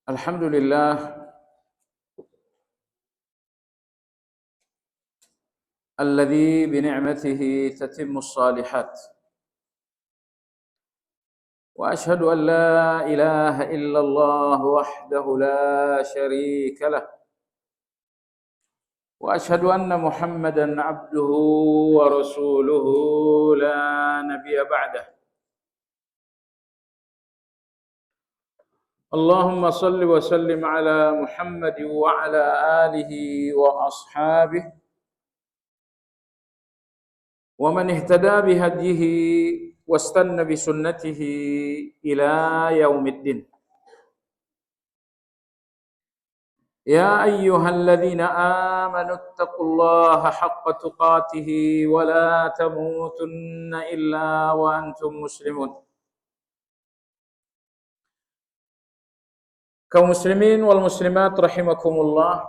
Alhamdulillah alladzi bi ni'matihi tatimmus shalihat wa ashhadu an la ilaha illallah wahdahu la syarika lah wa ashhadu anna Muhammadan abduhu wa rasuluhu la nabiyya ba'dah. Allahumma salli wa sallim ala Muhammad wa ala alihi wa ashabihi wa man ihtada bihadihi wastanna bisunnatihi ila yaumiddin. Ya ayyuhalladzina amanu taqullaha haqqa tuqatih wa la tamutunna illa wa antum muslimun. Kaum muslimin wal muslimat rahimakumullah.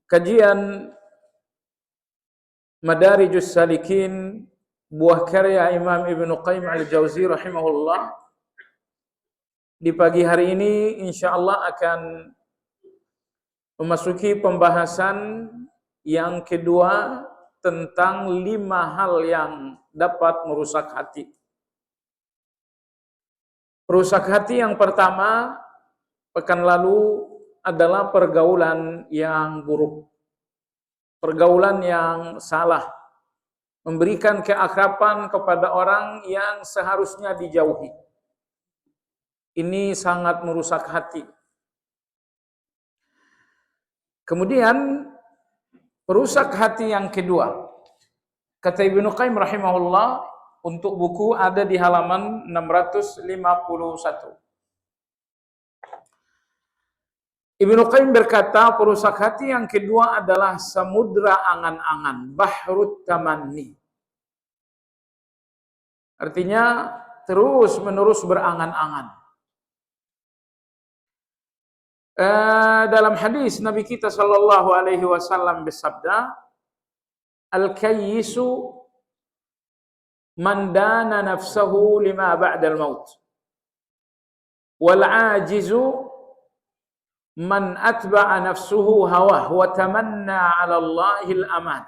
Kajian Madarijus Salikin, buah karya Imam Ibnu Qayyim al-Jauzi rahimahullah, di pagi hari ini insyaallah akan memasuki pembahasan yang kedua tentang 5 hal yang dapat merusak hati. Merusak hati yang pertama pekan lalu adalah pergaulan yang buruk. Pergaulan yang salah, memberikan keakraban kepada orang yang seharusnya dijauhi. Ini sangat merusak hati. Kemudian perusak hati yang kedua, kata Ibnu Qayyim rahimahullah, untuk buku ada di halaman 651. Ibnu Qayyim berkata, perusak hati yang kedua adalah samudra angan-angan, bahrut tamanni. Artinya terus-menerus berangan-angan. Dalam hadis Nabi kita sallallahu alaihi wasallam bersabda, al-kayyisu man dana nafsahu lima ba'dal maut. Wal 'ajizu man atba'a nafsuhu hawah wa tamanna 'ala Allahil aman.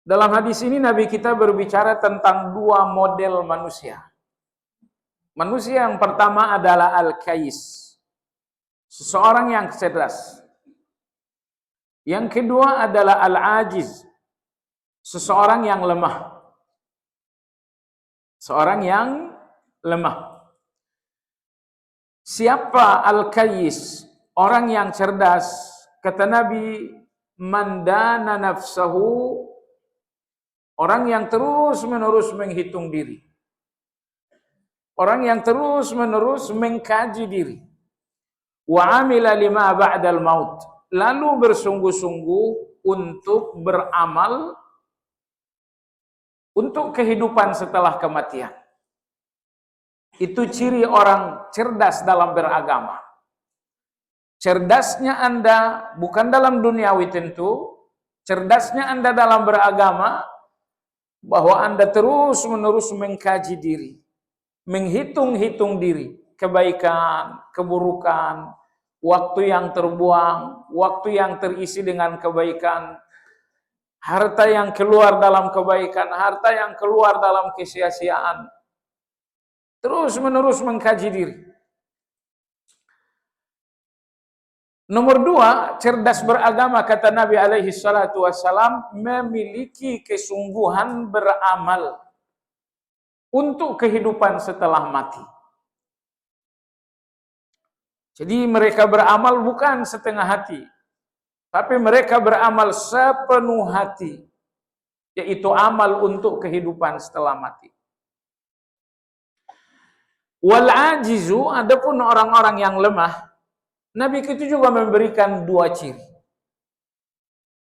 Dalam hadis ini Nabi kita berbicara tentang 2 model manusia. Manusia yang pertama adalah al-kayis, seseorang yang cerdas. Yang kedua adalah al-ajiz, seseorang yang lemah. Seorang yang lemah. Siapa al-kayis? Orang yang cerdas. Kata Nabi, man dana nafsahu, orang yang terus-menerus menghitung diri. Orang yang terus-menerus mengkaji diri. Wa amila lima ba'dal maut. Lalu bersungguh-sungguh untuk beramal untuk kehidupan setelah kematian. Itu ciri orang cerdas dalam beragama. Cerdasnya Anda bukan dalam duniawi tentu, cerdasnya Anda dalam beragama, bahwa Anda terus-menerus mengkaji diri, menghitung-hitung diri, kebaikan, keburukan, waktu yang terbuang, waktu yang terisi dengan kebaikan, harta yang keluar dalam kebaikan, harta yang keluar dalam kesia-siaan. Terus-menerus mengkaji diri. Nomor 2, cerdas beragama, kata Nabi alaihi salatu wassalam, memiliki kesungguhan beramal untuk kehidupan setelah mati. Jadi mereka beramal bukan setengah hati, tapi mereka beramal sepenuh hati, yaitu amal untuk kehidupan setelah mati. Wal ajizu, adapun orang-orang yang lemah, Nabi itu juga memberikan 2 ciri.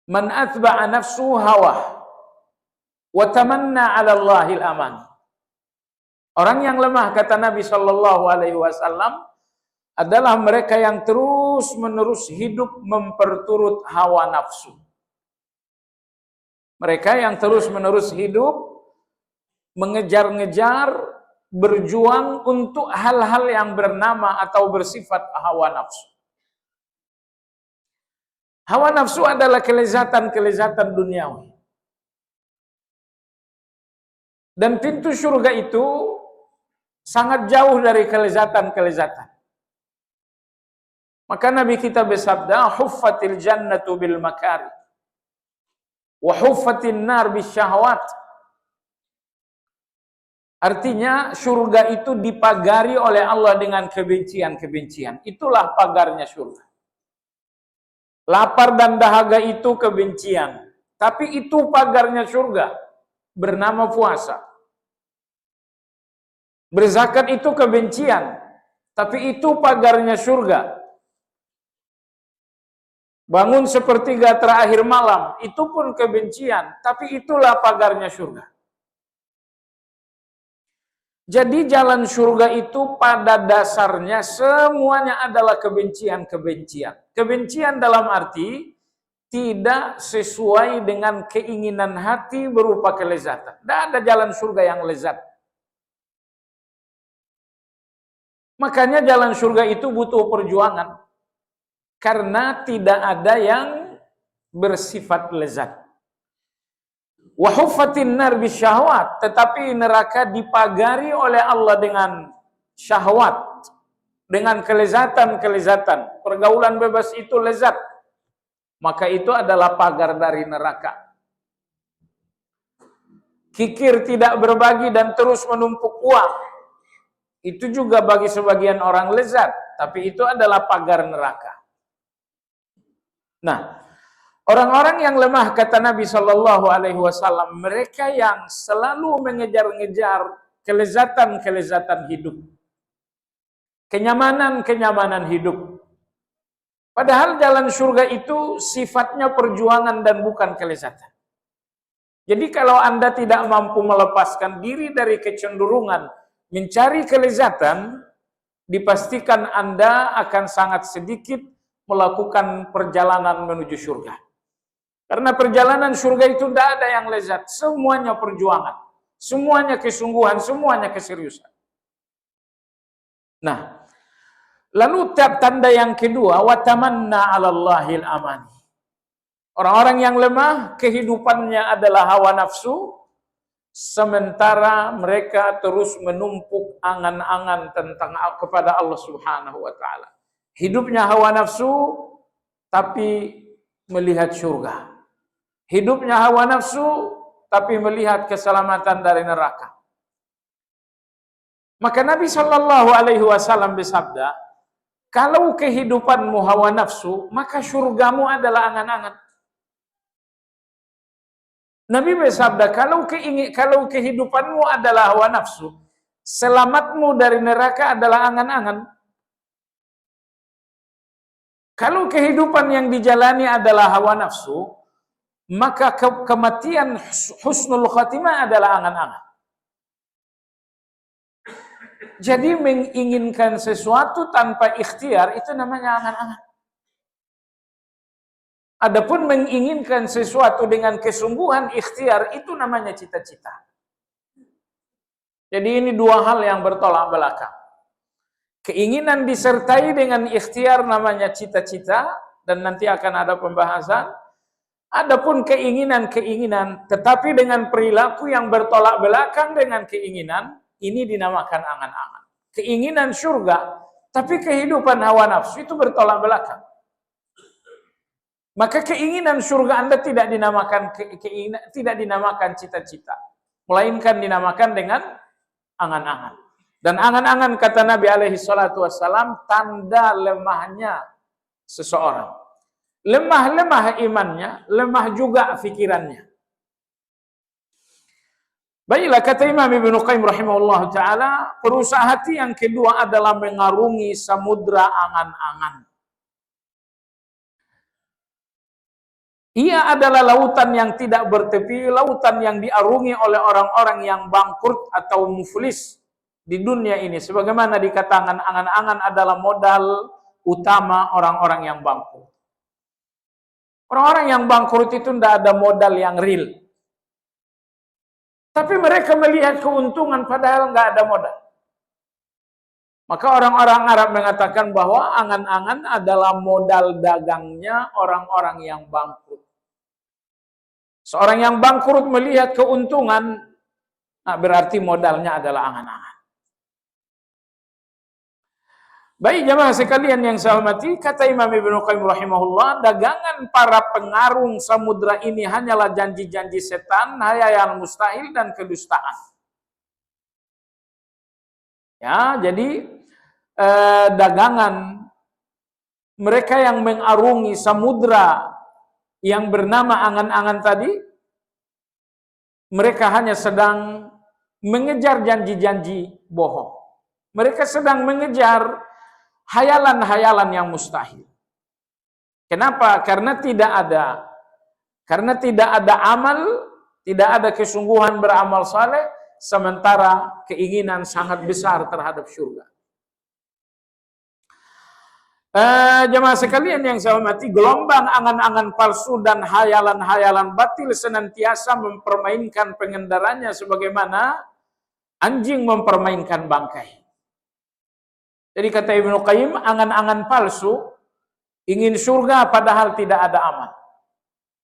Man atba'a nafsu hawah wa tamanna 'ala Allahil aman. Orang yang lemah, kata Nabi sallallahu alaihi wasallam, adalah mereka yang terus-menerus hidup memperturut hawa nafsu. Mereka yang terus-menerus hidup mengejar-ngejar berjuang untuk hal-hal yang bernama atau bersifat hawa nafsu. Hawa nafsu adalah kelezatan-kelezatan duniawi. Dan pintu surga itu sangat jauh dari kelezatan-kelezatan. Maka Nabi kita bersabda, huffatil jannatu bil makari wa huffatin nar bisyahawat. Artinya surga itu dipagari oleh Allah dengan kebencian-kebencian. Itulah pagarnya surga. Lapar dan dahaga itu kebencian. Tapi itu pagarnya surga. Bernama puasa. Berzakat itu kebencian. Tapi itu pagarnya surga. Bangun sepertiga terakhir malam, itu pun kebencian, tapi itulah pagarnya surga. Jadi jalan surga itu pada dasarnya semuanya adalah kebencian-kebencian. Kebencian dalam arti tidak sesuai dengan keinginan hati berupa kelezatan. Tidak ada jalan surga yang lezat. Makanya jalan surga itu butuh perjuangan. Karena tidak ada yang bersifat lezat. Wa huffatin nar bisyahwat, tetapi neraka dipagari oleh Allah dengan syahwat, dengan kelezatan-kelezatan. Pergaulan bebas itu lezat. Maka itu adalah pagar dari neraka. Kikir tidak berbagi dan terus menumpuk uang. Itu juga bagi sebagian orang lezat, tapi itu adalah pagar neraka. Nah, orang-orang yang lemah, kata Nabi Shallallahu Alaihi Wasallam, mereka yang selalu mengejar-ngejar kelezatan-kelezatan hidup, kenyamanan-kenyamanan hidup. Padahal jalan surga itu sifatnya perjuangan dan bukan kelezatan. Jadi kalau Anda tidak mampu melepaskan diri dari kecenderungan mencari kelezatan, dipastikan Anda akan sangat sedikit melakukan perjalanan menuju surga. Karena perjalanan surga itu tidak ada yang lezat. Semuanya perjuangan. Semuanya kesungguhan. Semuanya keseriusan. Nah, lalu tanda yang kedua, watamanna 'alallahil amani. Orang-orang yang lemah, kehidupannya adalah hawa nafsu, sementara mereka terus menumpuk angan-angan tentang kepada Allah Subhanahu wa taala. Hidupnya hawa nafsu, tapi melihat surga. Hidupnya hawa nafsu, tapi melihat keselamatan dari neraka. Maka Nabi Shallallahu Alaihi Wasallam bersabda, kalau kehidupanmu hawa nafsu, maka surgamu adalah angan-angan. Nabi bersabda, kalau kehidupanmu adalah hawa nafsu, selamatmu dari neraka adalah angan-angan. Kalau kehidupan yang dijalani adalah hawa nafsu, maka kematian husnul khatimah adalah angan-angan. Jadi menginginkan sesuatu tanpa ikhtiar itu namanya angan-angan. Adapun menginginkan sesuatu dengan kesungguhan ikhtiar itu namanya cita-cita. Jadi ini dua hal yang bertolak belakang. Keinginan disertai dengan ikhtiar namanya cita-cita, dan nanti akan ada pembahasan. Adapun keinginan-keinginan tetapi dengan perilaku yang bertolak belakang dengan keinginan, ini dinamakan angan-angan. Keinginan surga tapi kehidupan hawa nafsu itu bertolak belakang. Maka keinginan surga Anda tidak dinamakan cita-cita, melainkan dinamakan dengan angan-angan. Dan angan-angan, kata Nabi alaihi salatu wassalam, tanda lemahnya seseorang. Lemah imannya, lemah juga fikirannya. Baiklah, kata Imam Ibnu Qayyim rahimahullah ta'ala, perusak hati yang kedua adalah mengarungi samudra angan-angan. Ia adalah lautan yang tidak bertepi, lautan yang diarungi oleh orang-orang yang bangkrut atau muflis di dunia ini. Sebagaimana dikatakan, angan-angan adalah modal utama orang-orang yang bangkrut. Orang-orang yang bangkrut itu tidak ada modal yang real. Tapi mereka melihat keuntungan padahal nggak ada modal. Maka orang-orang Arab mengatakan bahwa angan-angan adalah modal dagangnya orang-orang yang bangkrut. Seorang yang bangkrut melihat keuntungan, nah berarti modalnya adalah angan-angan. Baik jamaah sekalian yang saya hormati, kata Imam Ibnu Qayyim rahimahullah, dagangan para pengarung samudra ini hanyalah janji-janji setan, hayalan mustahil dan kedustaan. Ya, jadi dagangan mereka yang mengarungi samudra yang bernama angan-angan tadi, mereka hanya sedang mengejar janji-janji bohong. Mereka sedang mengejar hayalan-hayalan yang mustahil. Kenapa? Karena tidak ada amal, tidak ada kesungguhan beramal saleh, sementara keinginan sangat besar terhadap surga. Jemaah sekalian yang saya hormati, gelombang angan-angan palsu dan hayalan-hayalan batil senantiasa mempermainkan pengendaranya sebagaimana anjing mempermainkan bangkai. Jadi kata Ibnu Qayyim, angan-angan palsu, ingin surga padahal tidak ada amal.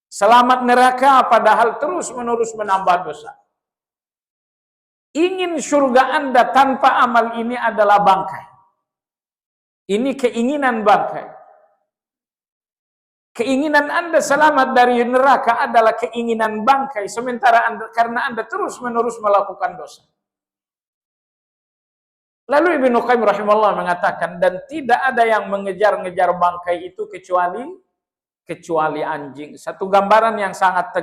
Selamat neraka padahal terus-menerus menambah dosa. Ingin surga Anda tanpa amal ini adalah bangkai. Ini keinginan bangkai. Keinginan Anda selamat dari neraka adalah keinginan bangkai, sementara karena Anda terus-menerus melakukan dosa. Lalu Ibnu Qayyim rahimahullah mengatakan, dan tidak ada yang mengejar-ngejar bangkai itu kecuali anjing. Satu gambaran yang sangat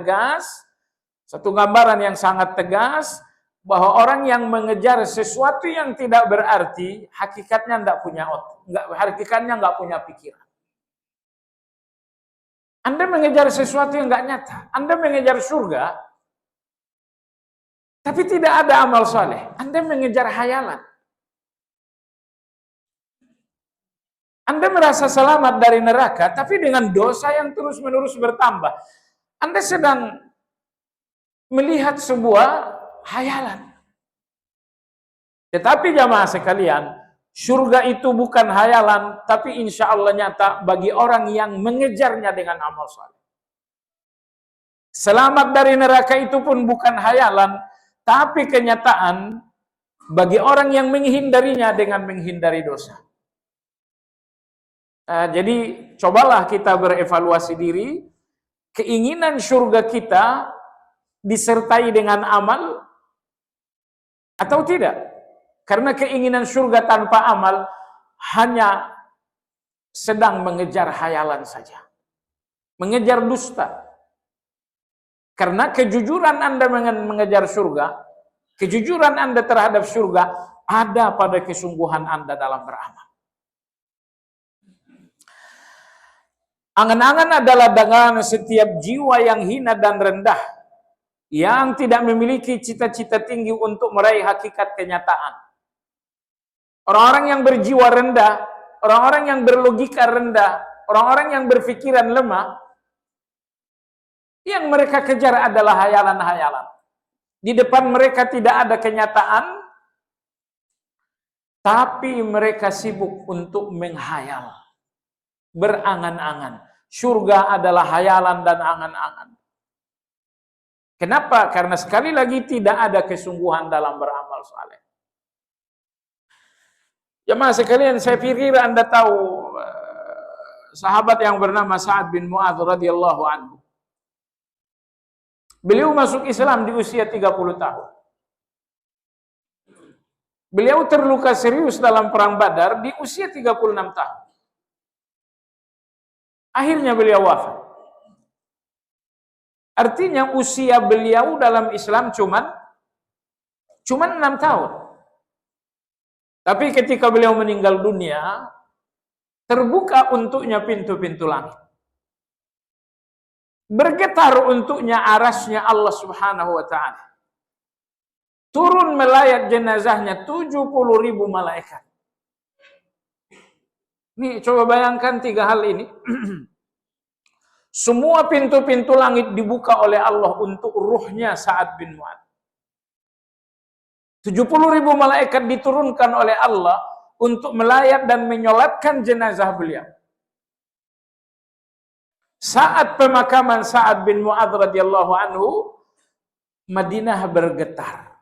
tegas bahwa orang yang mengejar sesuatu yang tidak berarti, hakikatnya nggak punya pikiran. Anda mengejar sesuatu yang nggak nyata. Anda mengejar surga, tapi tidak ada amal saleh. Anda mengejar hayalan. Anda merasa selamat dari neraka, tapi dengan dosa yang terus-menerus bertambah. Anda sedang melihat sebuah hayalan. Tetapi jamaah sekalian, surga itu bukan hayalan, tapi insya Allah nyata bagi orang yang mengejarnya dengan amal saleh. Selamat dari neraka itu pun bukan hayalan, tapi kenyataan bagi orang yang menghindarinya dengan menghindari dosa. Jadi cobalah kita berevaluasi diri, keinginan surga kita disertai dengan amal atau tidak? Karena keinginan surga tanpa amal hanya sedang mengejar hayalan saja, mengejar dusta. Karena kejujuran Anda mengejar surga, kejujuran Anda terhadap surga ada pada kesungguhan Anda dalam beramal. Angan-angan adalah dagangan setiap jiwa yang hina dan rendah, yang tidak memiliki cita-cita tinggi untuk meraih hakikat kenyataan. Orang-orang yang berjiwa rendah, orang-orang yang berlogika rendah, orang-orang yang berpikiran lemah, yang mereka kejar adalah hayalan-hayalan. Di depan mereka tidak ada kenyataan, tapi mereka sibuk untuk menghayal, berangan-angan. Surga adalah hayalan dan angan-angan. Kenapa? Karena sekali lagi tidak ada kesungguhan dalam beramal saleh. Jemaah sekalian, saya pikir Anda tahu sahabat yang bernama Sa'ad bin Mu'adz radhiyallahu anhu. Beliau masuk Islam di usia 30 tahun. Beliau terluka serius dalam perang Badar di usia 36 tahun. Akhirnya beliau wafat. Artinya usia beliau dalam Islam cuman 6 tahun. Tapi ketika beliau meninggal dunia, terbuka untuknya pintu-pintu langit. Bergetar untuknya arasnya Allah Subhanahu wa ta'ala. Turun melayat jenazahnya 70.000 malaikat. Nih, coba bayangkan 3 hal ini. Semua pintu-pintu langit dibuka oleh Allah untuk ruhnya Sa'ad bin Mu'adz. 70.000 malaikat diturunkan oleh Allah untuk melayat dan menyolatkan jenazah beliau. Saat pemakaman Sa'ad bin Mu'adz radhiyallahu anhu, Madinah bergetar.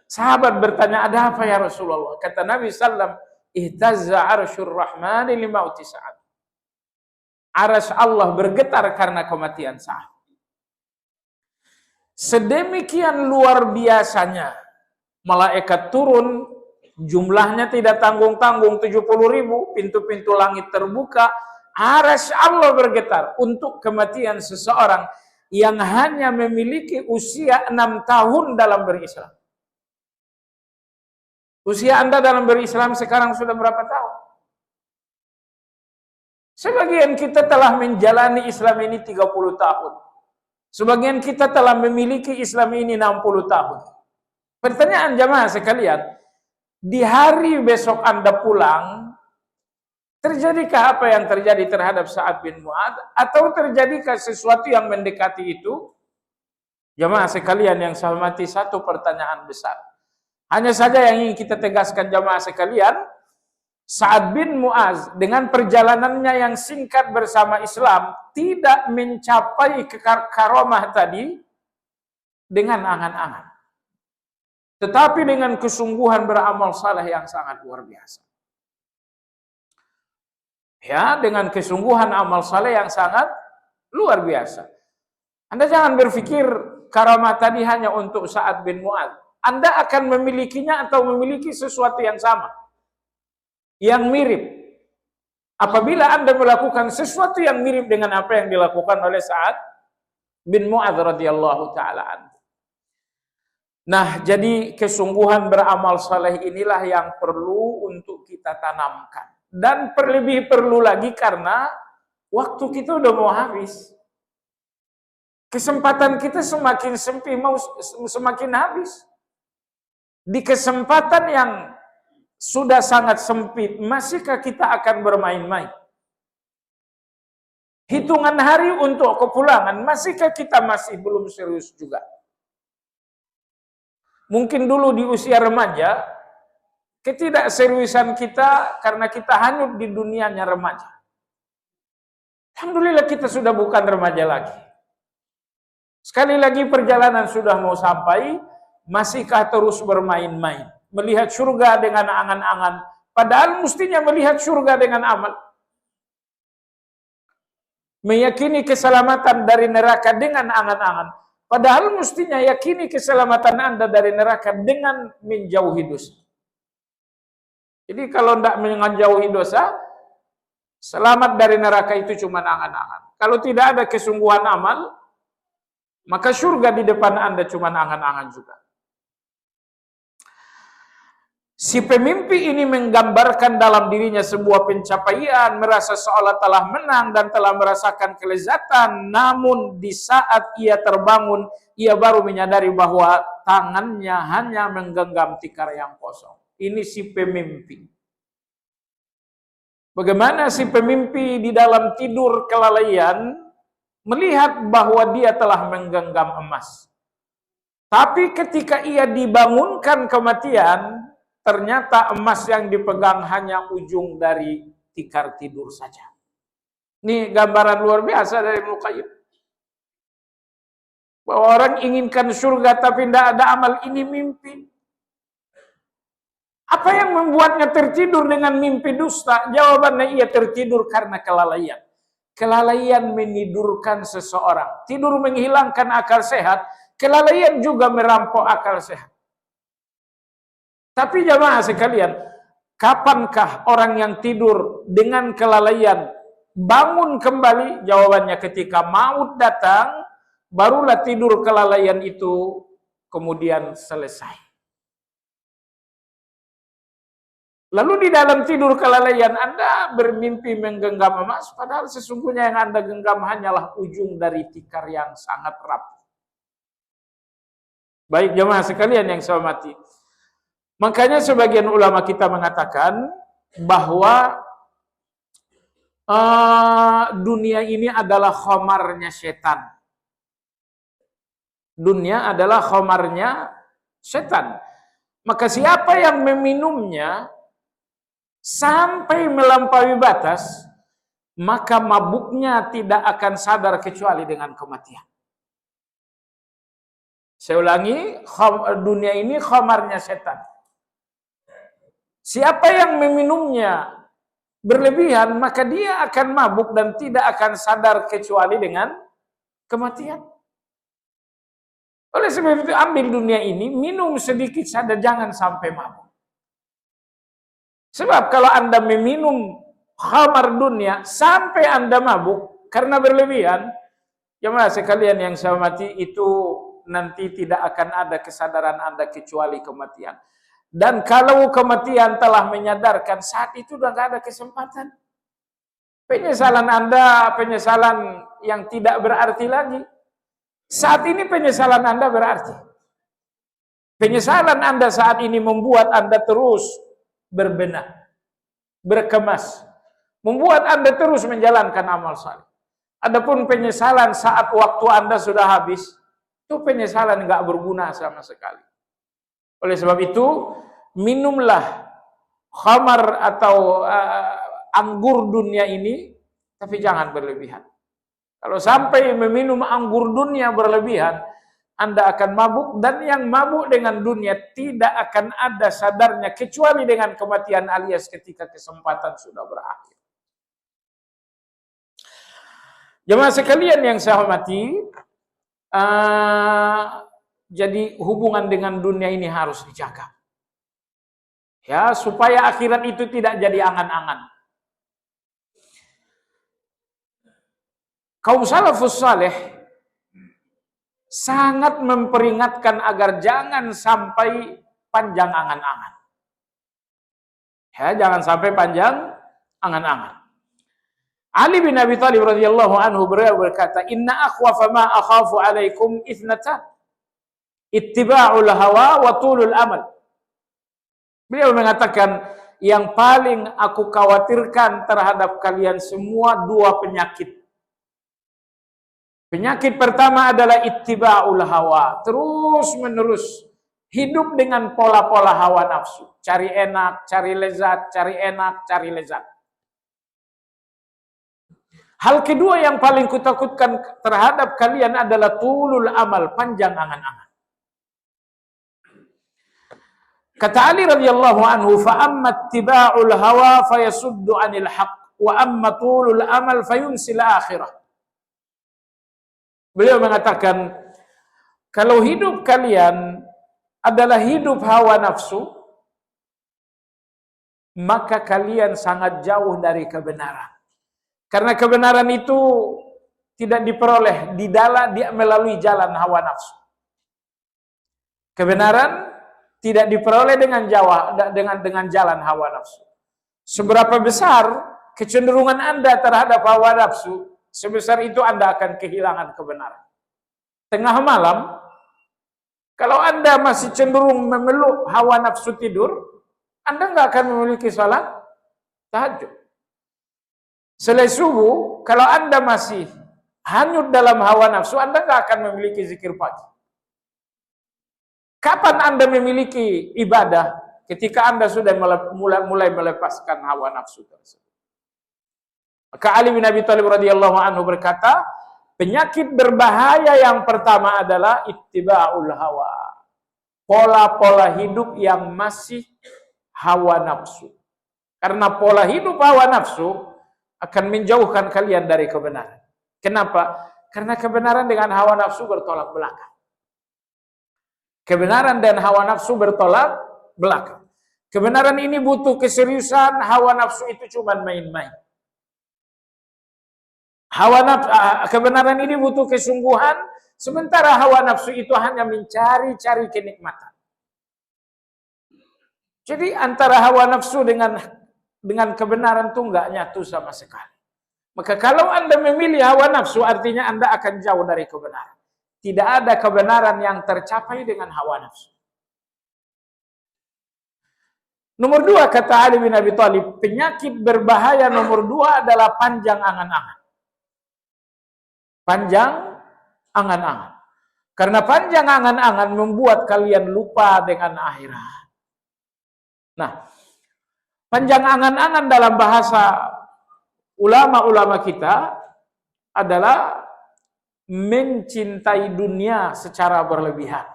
Sahabat bertanya, ada apa ya Rasulullah? Kata Nabi sallam, ihtazza arsyur rahmani limauti Sa'ad. Arsy Allah bergetar karena kematian Sa'ad. Sedemikian luar biasanya malaikat turun, jumlahnya tidak tanggung-tanggung 70.000, pintu-pintu langit terbuka, arsy Allah bergetar untuk kematian seseorang yang hanya memiliki usia 6 tahun dalam berislam. Usia Anda dalam berislam sekarang sudah berapa tahun? Sebagian kita telah menjalani Islam ini 30 tahun. Sebagian kita telah memiliki Islam ini 60 tahun. Pertanyaan jamaah sekalian, di hari besok Anda pulang, terjadikah apa yang terjadi terhadap Sa'ad bin Mu'adz? Atau terjadikah sesuatu yang mendekati itu? Jamaah sekalian yang saya hormati, satu pertanyaan besar. Hanya saja yang ingin kita tegaskan jamaah sekalian, Sa'ad bin Mu'adz dengan perjalanannya yang singkat bersama Islam tidak mencapai karomah tadi dengan angan-angan, tetapi dengan kesungguhan beramal saleh yang sangat luar biasa. Ya, dengan kesungguhan amal saleh yang sangat luar biasa. Anda jangan berpikir karamah tadi hanya untuk Sa'ad bin Mu'adz. Anda akan memilikinya atau memiliki sesuatu yang sama, yang mirip. Apabila Anda melakukan sesuatu yang mirip dengan apa yang dilakukan oleh Sa'ad bin Mu'adz radhiyallahu taala anhu. Nah, jadi kesungguhan beramal saleh inilah yang perlu untuk kita tanamkan. Dan lebih perlu lagi karena waktu kita udah mau habis. Kesempatan kita semakin sempit, mau semakin habis. Di kesempatan yang sudah sangat sempit, masihkah kita akan bermain-main? Hitungan hari untuk kepulangan, masihkah kita masih belum serius juga? Mungkin dulu di usia remaja, ketidakseriusan kita karena kita hanyut di dunianya remaja. Alhamdulillah kita sudah bukan remaja lagi. Sekali lagi perjalanan sudah mau sampai, masihkah terus bermain-main? Melihat surga dengan angan-angan, padahal mestinya melihat surga dengan amal. Meyakini keselamatan dari neraka dengan angan-angan, padahal mestinya yakini keselamatan Anda dari neraka dengan menjauhi dosa. Jadi kalau tidak menjauhi dosa, selamat dari neraka itu cuma angan-angan. Kalau tidak ada kesungguhan amal, maka surga di depan Anda cuma angan-angan juga. Si pemimpi ini menggambarkan dalam dirinya sebuah pencapaian, merasa seolah telah menang dan telah merasakan kelezatan. Namun di saat ia terbangun, ia baru menyadari bahwa tangannya hanya menggenggam tikar yang kosong. Ini si pemimpi. Bagaimana si pemimpi di dalam tidur kelalaian melihat bahwa dia telah menggenggam emas. Tapi ketika ia dibangunkan kematian, ternyata emas yang dipegang hanya ujung dari tikar tidur saja. Ini gambaran luar biasa dari Ibnu Qayyim. Bahwa orang inginkan surga tapi tidak ada amal, ini mimpi. Apa yang membuatnya tertidur dengan mimpi dusta? Jawabannya ia tertidur karena kelalaian. Kelalaian menidurkan seseorang. Tidur menghilangkan akal sehat, kelalaian juga merampok akal sehat. Tapi jamaah sekalian, kapankah orang yang tidur dengan kelalaian bangun kembali? Jawabannya ketika maut datang, barulah tidur kelalaian itu kemudian selesai. Lalu di dalam tidur kelalaian Anda bermimpi menggenggam emas, padahal sesungguhnya yang Anda genggam hanyalah ujung dari tikar yang sangat rapuh. Baik jamaah sekalian yang saya hormati. Makanya sebagian ulama kita mengatakan bahwa dunia ini adalah khomarnya setan. Dunia adalah khomarnya setan. Maka siapa yang meminumnya sampai melampaui batas, maka mabuknya tidak akan sadar kecuali dengan kematian. Saya ulangi, dunia ini khamarnya setan. Siapa yang meminumnya berlebihan, maka dia akan mabuk dan tidak akan sadar kecuali dengan kematian. Oleh sebab itu ambil dunia ini, minum sedikit saja, jangan sampai mabuk. Sebab kalau Anda meminum khamar dunia sampai Anda mabuk karena berlebihan, jemaah sekalian yang saya hormati, itu nanti tidak akan ada kesadaran Anda kecuali kematian. Dan kalau kematian telah menyadarkan, saat itu sudah tidak ada kesempatan. Penyesalan Anda, penyesalan yang tidak berarti lagi. Saat ini penyesalan Anda berarti. Penyesalan Anda saat ini membuat Anda terus berbenah, berkemas, membuat Anda terus menjalankan amal saleh. Adapun penyesalan saat waktu Anda sudah habis, itu penyesalan nggak berguna sama sekali. Oleh sebab itu, minumlah khamar atau anggur dunia ini, tapi jangan berlebihan. Kalau sampai meminum anggur dunia berlebihan, Anda akan mabuk, dan yang mabuk dengan dunia tidak akan ada sadarnya kecuali dengan kematian alias ketika kesempatan sudah berakhir. Jemaah sekalian yang saya hormati, jadi hubungan dengan dunia ini harus dijaga. Ya, supaya akhirat itu tidak jadi angan-angan. Kaum salafus saleh sangat memperingatkan agar jangan sampai panjang angan-angan. Ya, jangan sampai panjang angan-angan. Ali bin Abi Thalib radhiyallahu anhu berkata, "Inna akhwafa ma akhafu alaikum ithnatan. Ittiba'ul hawa wa tulul amal." Beliau mengatakan, yang paling aku khawatirkan terhadap kalian semua dua penyakit. Penyakit pertama adalah ittiba'ul hawa, terus-menerus hidup dengan pola-pola hawa nafsu, cari enak, cari lezat, cari enak, cari lezat. Hal kedua yang paling kutakutkan terhadap kalian adalah tulul amal, panjang angan-angan. Kata Ali radhiyallahu anhu, fa amma ittiba'ul hawa fayasuddu 'anil haqq wa amma tulul amal fayunsil akhirah. Beliau mengatakan, kalau hidup kalian adalah hidup hawa nafsu, maka kalian sangat jauh dari kebenaran. Karena kebenaran itu tidak diperoleh melalui jalan hawa nafsu. Kebenaran tidak diperoleh dengan jalan hawa nafsu. Seberapa besar kecenderungan Anda terhadap hawa nafsu, sebesar itu Anda akan kehilangan kebenaran. Tengah malam, kalau Anda masih cenderung memeluk hawa nafsu tidur, Anda nggak akan memiliki salat tahajud. Selesai subuh, kalau Anda masih hanyut dalam hawa nafsu, Anda nggak akan memiliki zikir pagi. Kapan Anda memiliki ibadah? Ketika Anda sudah mulai melepaskan hawa nafsu tersebut. Maka Ali bin Abi Thalib radhiyallahu anhu berkata, penyakit berbahaya yang pertama adalah ittiba'ul hawa. Pola-pola hidup yang masih hawa nafsu. Karena pola hidup hawa nafsu akan menjauhkan kalian dari kebenaran. Kenapa? Karena kebenaran dengan hawa nafsu bertolak belakang. Kebenaran dan hawa nafsu bertolak belakang. Kebenaran ini butuh keseriusan, hawa nafsu itu cuma main-main. Kebenaran ini butuh kesungguhan, sementara hawa nafsu itu hanya mencari-cari kenikmatan. Jadi antara hawa nafsu dengan kebenaran itu enggak nyatu sama sekali. Maka kalau Anda memilih hawa nafsu, artinya Anda akan jauh dari kebenaran. Tidak ada kebenaran yang tercapai dengan hawa nafsu. Nomor dua, kata Ali bin Abi Thalib, penyakit berbahaya nomor dua adalah panjang angan-angan. Panjang angan-angan. Karena panjang angan-angan membuat kalian lupa dengan akhirat. Nah, panjang angan-angan dalam bahasa ulama-ulama kita adalah mencintai dunia secara berlebihan.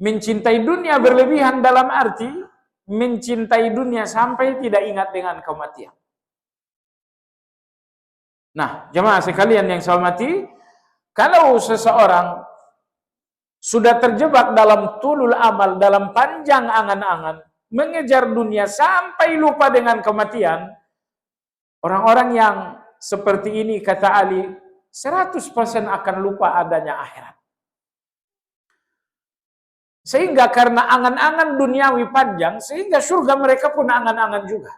Mencintai dunia berlebihan dalam arti mencintai dunia sampai tidak ingat dengan kematian. Nah, jemaah sekalian yang saya hormati, kalau seseorang sudah terjebak dalam tulul amal, dalam panjang angan-angan, mengejar dunia sampai lupa dengan kematian, orang-orang yang seperti ini, kata Ali, 100% akan lupa adanya akhirat. Sehingga karena angan-angan duniawi panjang, sehingga surga mereka pun angan-angan juga.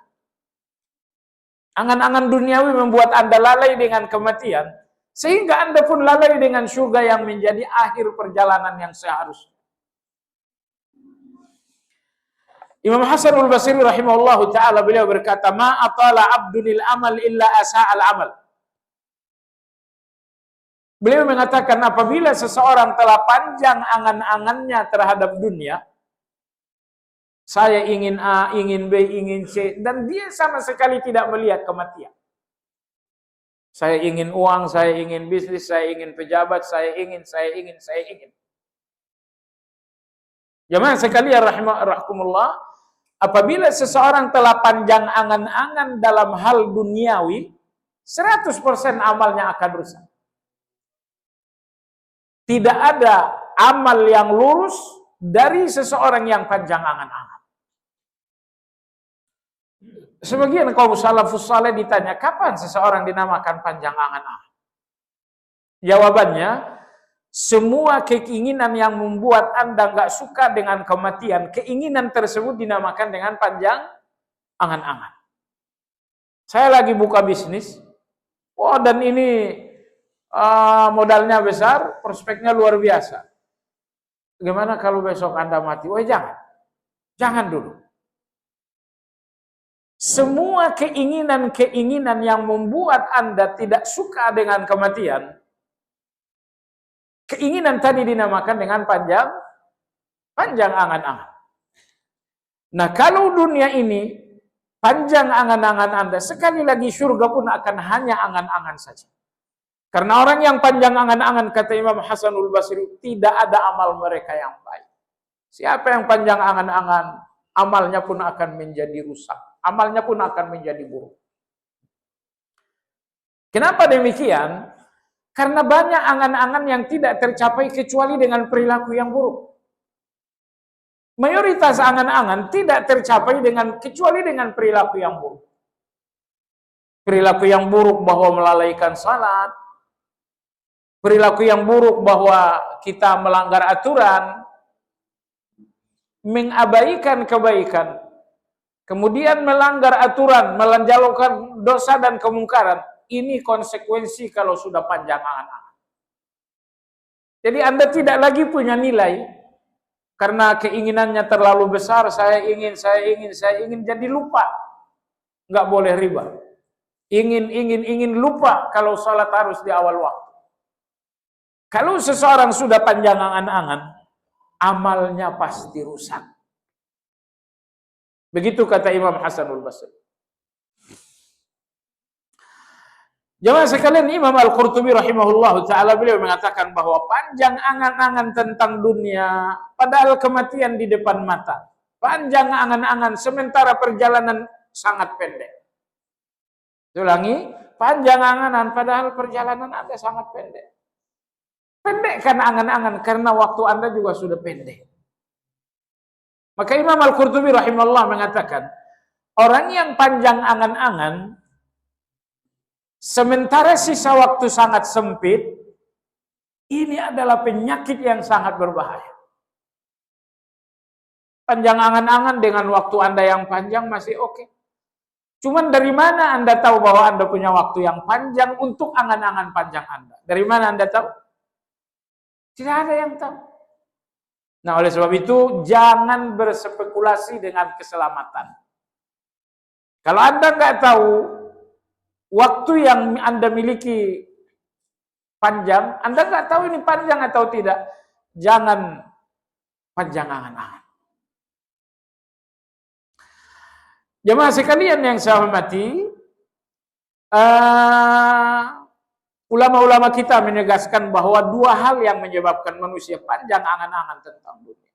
Angan-angan duniawi membuat Anda lalai dengan kematian, sehingga Anda pun lalai dengan surga yang menjadi akhir perjalanan yang seharusnya. Imam Hasanul Basri rahimahullahu ta'ala beliau berkata, ma atala abdunil amal illa asa'al amal. Beliau mengatakan apabila seseorang telah panjang angan-angannya terhadap dunia, saya ingin A, ingin B, ingin C, dan dia sama sekali tidak melihat kematian. Saya ingin uang, saya ingin bisnis, saya ingin pejabat, saya ingin. Jemaah sekalian rahimakumullah, apabila seseorang telah panjang angan-angan dalam hal duniawi, 100% amalnya akan rusak. Tidak ada amal yang lurus dari seseorang yang panjang angan-angan. Sebagian kaum salafus saleh ditanya, kapan seseorang dinamakan panjang angan-angan? Jawabannya, semua keinginan yang membuat Anda nggak suka dengan kematian, keinginan tersebut dinamakan dengan panjang angan-angan. Saya lagi buka bisnis, dan ini modalnya besar, prospeknya luar biasa. Gimana kalau besok Anda mati? Jangan dulu. Semua keinginan yang membuat Anda tidak suka dengan kematian, keinginan tadi dinamakan dengan panjang angan-angan. Nah, kalau dunia ini panjang angan-angan Anda, sekali lagi surga pun akan hanya angan-angan saja. Karena orang yang panjang angan-angan, kata Imam Hasanul Basri, tidak ada amal mereka yang baik. Siapa yang panjang angan-angan, amalnya pun akan menjadi rusak. Amalnya pun akan menjadi buruk. Kenapa demikian? Karena banyak angan-angan yang tidak tercapai kecuali dengan perilaku yang buruk. Mayoritas angan-angan tidak tercapai kecuali dengan perilaku yang buruk. Perilaku yang buruk bahwa melalaikan salat, perilaku yang buruk bahwa kita melanggar aturan, mengabaikan kebaikan, kemudian melanggar aturan, melanjutkan dosa dan kemungkaran. Ini konsekuensi kalau sudah panjang angan-angan. Jadi Anda tidak lagi punya nilai karena keinginannya terlalu besar. Saya ingin, jadi lupa. Nggak boleh riba. Ingin, lupa kalau salat harus di awal waktu. Kalau seseorang sudah panjang angan-angan, amalnya pasti rusak. Begitu kata Imam Hasanul Basri. Jemaah sekalian, Imam Al-Qurtubi rahimahullahu ta'ala beliau mengatakan bahwa panjang angan-angan tentang dunia, padahal kematian di depan mata. Panjang angan-angan sementara perjalanan sangat pendek. Ulangi, panjang angan-angan padahal perjalanan Anda sangat pendek. Pendek kan angan-angan karena waktu Anda juga sudah pendek. Maka Imam Al-Qurtubi rahimahullah mengatakan, orang yang panjang angan-angan sementara sisa waktu sangat sempit, ini adalah penyakit yang sangat berbahaya. Panjang angan-angan dengan waktu Anda yang panjang masih oke. Cuman dari mana Anda tahu bahwa Anda punya waktu yang panjang untuk angan-angan panjang Anda? Dari mana Anda tahu? Tidak ada yang tahu. Nah, oleh sebab itu, jangan berspekulasi dengan keselamatan. Kalau Anda nggak tahu waktu yang Anda miliki panjang, Anda nggak tahu ini panjang atau tidak, jangan panjang angan-angan. Jemaah sekalian yang saya hormati, ulama-ulama kita menegaskan bahwa dua hal yang menyebabkan manusia panjang angan-angan tentang dunia.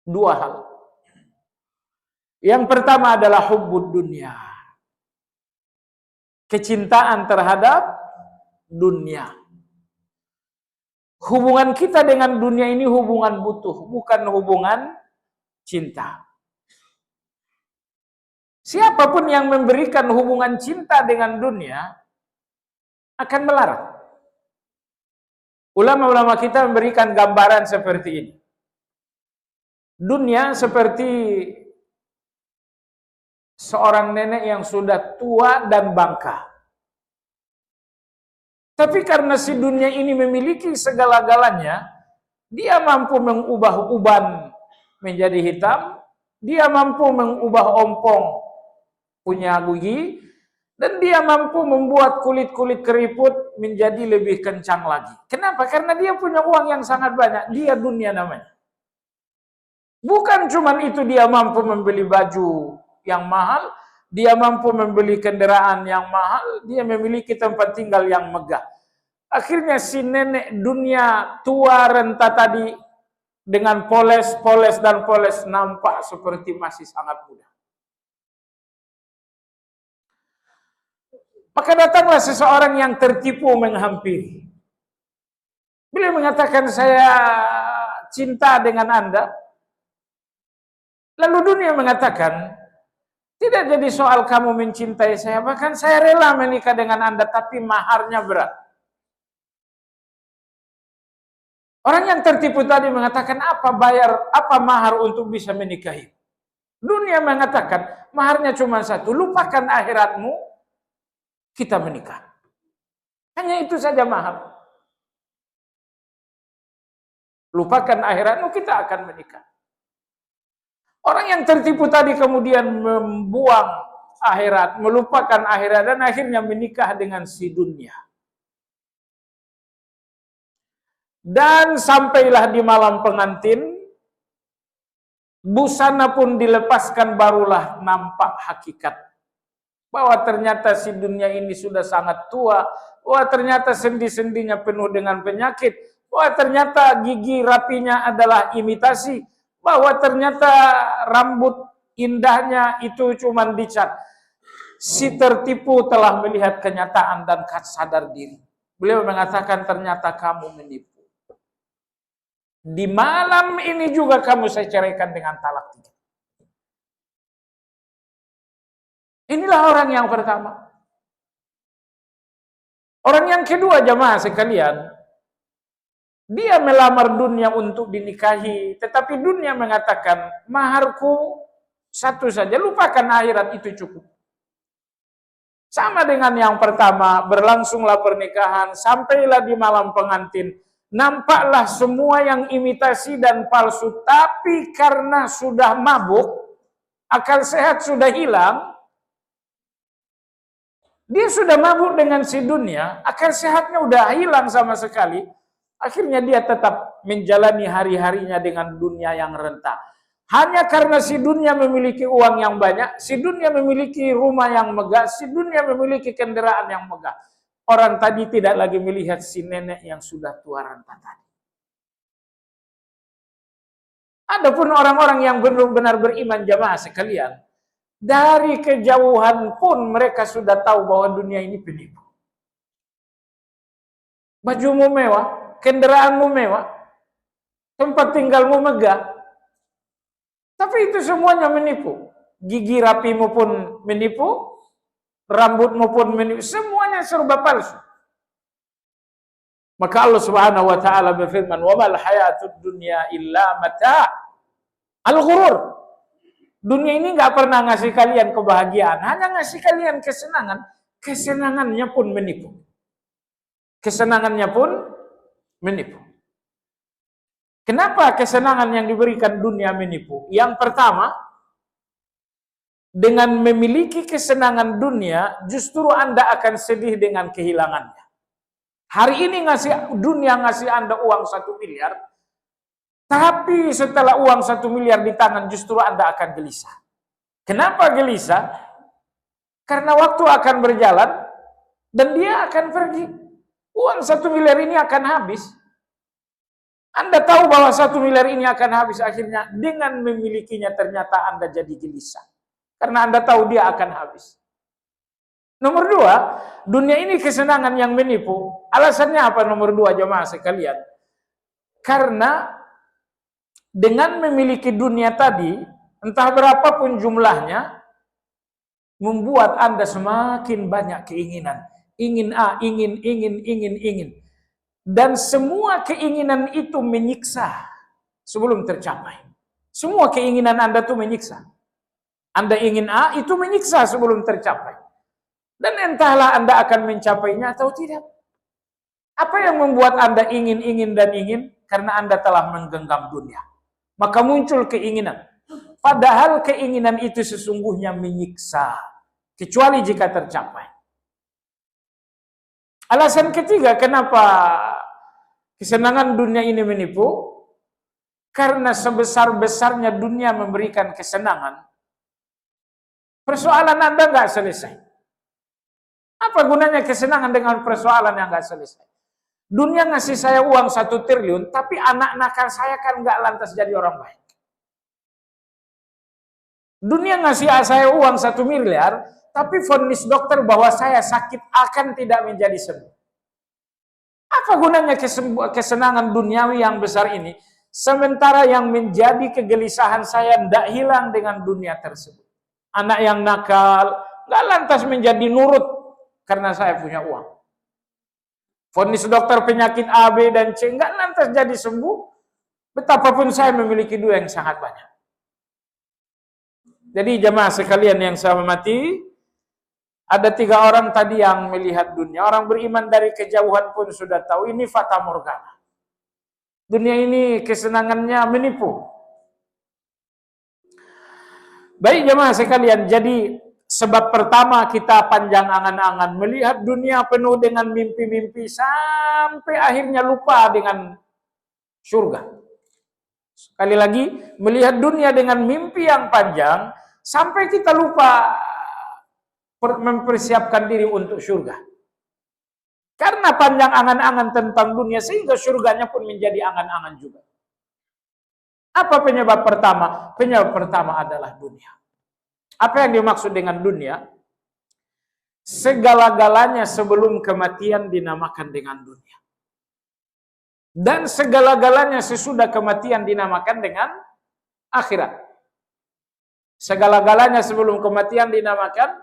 Dua hal. Yang pertama adalah hubbud dunia. Kecintaan terhadap dunia. Hubungan kita dengan dunia ini hubungan butuh, bukan hubungan cinta. Siapapun yang memberikan hubungan cinta dengan dunia akan melarang. Ulama-ulama kita memberikan gambaran seperti ini. Dunia seperti seorang nenek yang sudah tua dan bangka. Tapi karena si dunia ini memiliki segala-galanya, dia mampu mengubah uban menjadi hitam, dia mampu mengubah ompong punya gigi, dan dia mampu membuat kulit-kulit keriput menjadi lebih kencang lagi. Kenapa? Karena dia punya uang yang sangat banyak. Dia dunia namanya. Bukan cuma itu, dia mampu membeli baju yang mahal, dia mampu membeli kendaraan yang mahal, dia memiliki tempat tinggal yang megah. Akhirnya si nenek dunia tua renta tadi dengan poles nampak seperti masih sangat muda. Maka datanglah seseorang yang tertipu menghampiri. Beliau mengatakan, saya cinta dengan Anda. Lalu dunia mengatakan, tidak jadi soal kamu mencintai saya, bahkan saya rela menikah dengan Anda, tapi maharnya berat. Orang yang tertipu tadi mengatakan, apa mahar untuk bisa menikahi? Dunia mengatakan, maharnya cuma satu, lupakan akhiratmu, kita menikah. Hanya itu saja mahar. Lupakan akhiratmu, kita akan menikah. Orang yang tertipu tadi kemudian membuang akhirat, melupakan akhirat, dan akhirnya menikah dengan si dunia. Dan sampailah di malam pengantin, busana pun dilepaskan, barulah nampak hakikat. Bahwa ternyata si dunia ini sudah sangat tua, bahwa ternyata sendi-sendinya penuh dengan penyakit, bahwa ternyata gigi rapinya adalah imitasi, bahwa ternyata rambut indahnya itu cuma dicat. Si tertipu telah melihat kenyataan dan sadar diri. Beliau mengatakan, ternyata kamu menipu. Di malam ini juga kamu saya ceraikan dengan talak 3. Inilah orang yang pertama. Orang yang kedua, jamaah sekalian, dia melamar dunia untuk dinikahi, tetapi dunia mengatakan, maharku satu saja, lupakan akhirat, itu cukup. Sama dengan yang pertama, berlangsunglah pernikahan, sampailah di malam pengantin, nampaklah semua yang imitasi dan palsu, tapi karena sudah mabuk, akal sehat sudah hilang, dia sudah mabuk dengan si dunia, akal sehatnya udah hilang sama sekali. Akhirnya dia tetap menjalani hari-harinya dengan dunia yang renta. Hanya karena si dunia memiliki uang yang banyak, si dunia memiliki rumah yang megah, si dunia memiliki kendaraan yang megah. Orang tadi tidak lagi melihat si nenek yang sudah tua renta tadi. Adapun orang-orang yang benar-benar beriman, jamaah sekalian, dari kejauhan pun mereka sudah tahu bahwa dunia ini penipu. Bajumu mewah, kendaraanmu mewah, tempat tinggalmu megah, tapi itu semuanya menipu. Gigi rapimu pun menipu, rambutmu pun menipu, semuanya serba palsu. Maka Allah Subhanahu wa taala berfirman, "Wa mal hayatud dunya illa mata' al-ghurur." Dunia ini nggak pernah ngasih kalian kebahagiaan, hanya ngasih kalian kesenangan. Kesenangannya pun menipu. Kesenangannya pun menipu. Kenapa kesenangan yang diberikan dunia menipu? Yang pertama, dengan memiliki kesenangan dunia, justru Anda akan sedih dengan kehilangannya. Hari ini dunia ngasih Anda uang 1 miliar, tapi setelah uang 1 miliar di tangan, justru Anda akan gelisah. Kenapa gelisah? Karena waktu akan berjalan dan dia akan pergi. Uang 1 miliar ini akan habis. Anda tahu bahwa 1 miliar ini akan habis, akhirnya dengan memilikinya ternyata Anda jadi gelisah. Karena Anda tahu dia akan habis. Nomor 2, dunia ini kesenangan yang menipu. Alasannya apa nomor 2 jemaah sekalian? Karena dengan memiliki dunia tadi, entah berapapun jumlahnya, membuat Anda semakin banyak keinginan. Ingin A, ingin. Dan semua keinginan itu menyiksa sebelum tercapai. Semua keinginan Anda itu menyiksa. Anda ingin A, itu menyiksa sebelum tercapai. Dan entahlah Anda akan mencapainya atau tidak. Apa yang membuat Anda ingin dan ingin? Karena Anda telah menggenggam dunia. Maka muncul keinginan. Padahal keinginan itu sesungguhnya menyiksa. Kecuali jika tercapai. Alasan ketiga kenapa kesenangan dunia ini menipu? Karena sebesar-besarnya dunia memberikan kesenangan, persoalan Anda nggak selesai. Apa gunanya kesenangan dengan persoalan yang nggak selesai? Dunia ngasih saya uang 1 triliun, tapi anak nakal saya kan nggak lantas jadi orang baik. Dunia ngasih saya uang 1 miliar, tapi vonis dokter bahwa saya sakit akan tidak menjadi sembuh. Apa gunanya kesenangan duniawi yang besar ini? Sementara yang menjadi kegelisahan saya tidak hilang dengan dunia tersebut. Anak yang nakal, nggak lantas menjadi nurut karena saya punya uang. Vonis dokter penyakit A, B, dan C nggak lantas jadi sembuh, betapapun saya memiliki duit yang sangat banyak. Jadi jemaah sekalian yang saya hormati, ada 3 orang tadi yang melihat dunia. Orang beriman dari kejauhan pun sudah tahu ini fata morgana. Dunia ini kesenangannya menipu. Baik jemaah sekalian, jadi sebab pertama kita panjang angan-angan melihat dunia penuh dengan mimpi-mimpi sampai akhirnya lupa dengan surga. Sekali lagi, melihat dunia dengan mimpi yang panjang sampai kita lupa mempersiapkan diri untuk surga. Karena panjang angan-angan tentang dunia sehingga surganya pun menjadi angan-angan juga. Apa penyebab pertama? Penyebab pertama adalah dunia. Apa yang dimaksud dengan dunia? Segala-galanya sebelum kematian dinamakan dengan dunia. Dan segala-galanya sesudah kematian dinamakan dengan akhirat. Segala-galanya sebelum kematian dinamakan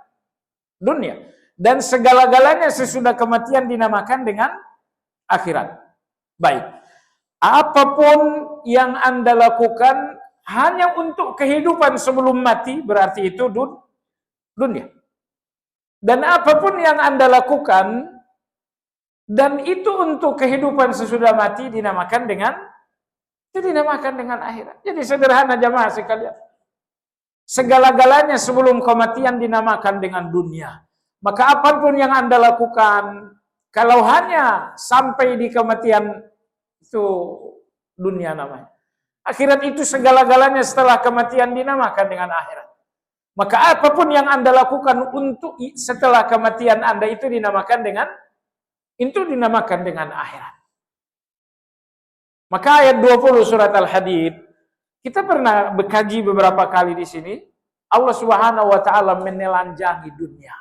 dunia. Dan segala-galanya sesudah kematian dinamakan dengan akhirat. Baik. Apapun yang Anda lakukan hanya untuk kehidupan sebelum mati, berarti itu dunia. Dan apapun yang Anda lakukan dan itu untuk kehidupan sesudah mati dinamakan dengan akhirat. Jadi sederhana jemaah sekalian. Segala-galanya sebelum kematian dinamakan dengan dunia. Maka apapun yang Anda lakukan, kalau hanya sampai di kematian, itu dunia namanya. Akhirat itu segala-galanya setelah kematian dinamakan dengan akhirat. Maka apapun yang Anda lakukan untuk setelah kematian Anda itu dinamakan dengan akhirat. Maka ayat 20 surat Al-Hadid, kita pernah berkaji beberapa kali di sini. Allah Subhanahu wa taala menelanjangi dunia.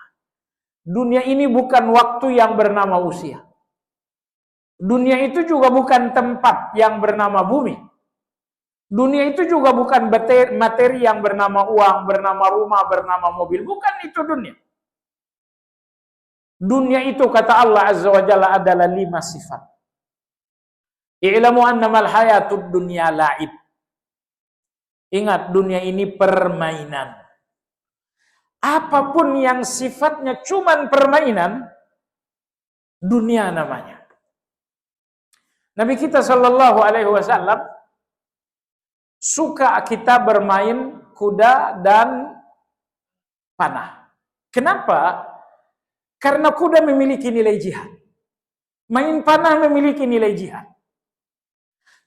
Dunia ini bukan waktu yang bernama usia. Dunia itu juga bukan tempat yang bernama bumi. Dunia itu juga bukan materi yang bernama uang, bernama rumah, bernama mobil. Bukan itu dunia. Dunia itu kata Allah Azza wa Jalla adalah 5 sifat. I'lamu annamal hayatud dunya la'ib. Ingat, dunia ini permainan. Apapun yang sifatnya cuman permainan, dunia namanya. Nabi kita sallallahu alaihi wasallam suka kita bermain kuda dan panah. Kenapa? Karena kuda memiliki nilai jihad. Main panah memiliki nilai jihad.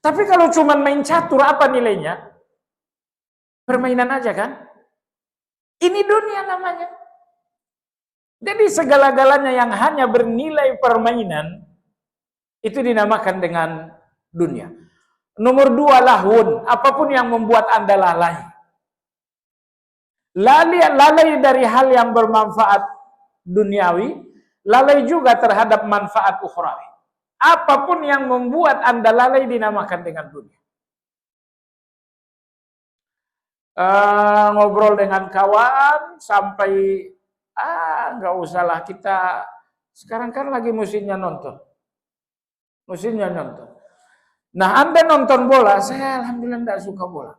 Tapi kalau cuma main catur, apa nilainya? Permainan aja kan? Ini dunia namanya. Jadi segala-galanya yang hanya bernilai permainan itu dinamakan dengan dunia. Nomor 2, lahun, apapun yang membuat Anda lalai. Lalai dari hal yang bermanfaat duniawi, lalai juga terhadap manfaat ukhrawi. Apapun yang membuat Anda lalai dinamakan dengan dunia. Ngobrol dengan kawan sampai nggak usahlah, kita sekarang kan lagi musimnya nonton. Nah, Anda nonton bola, saya alhamdulillah tidak suka bola.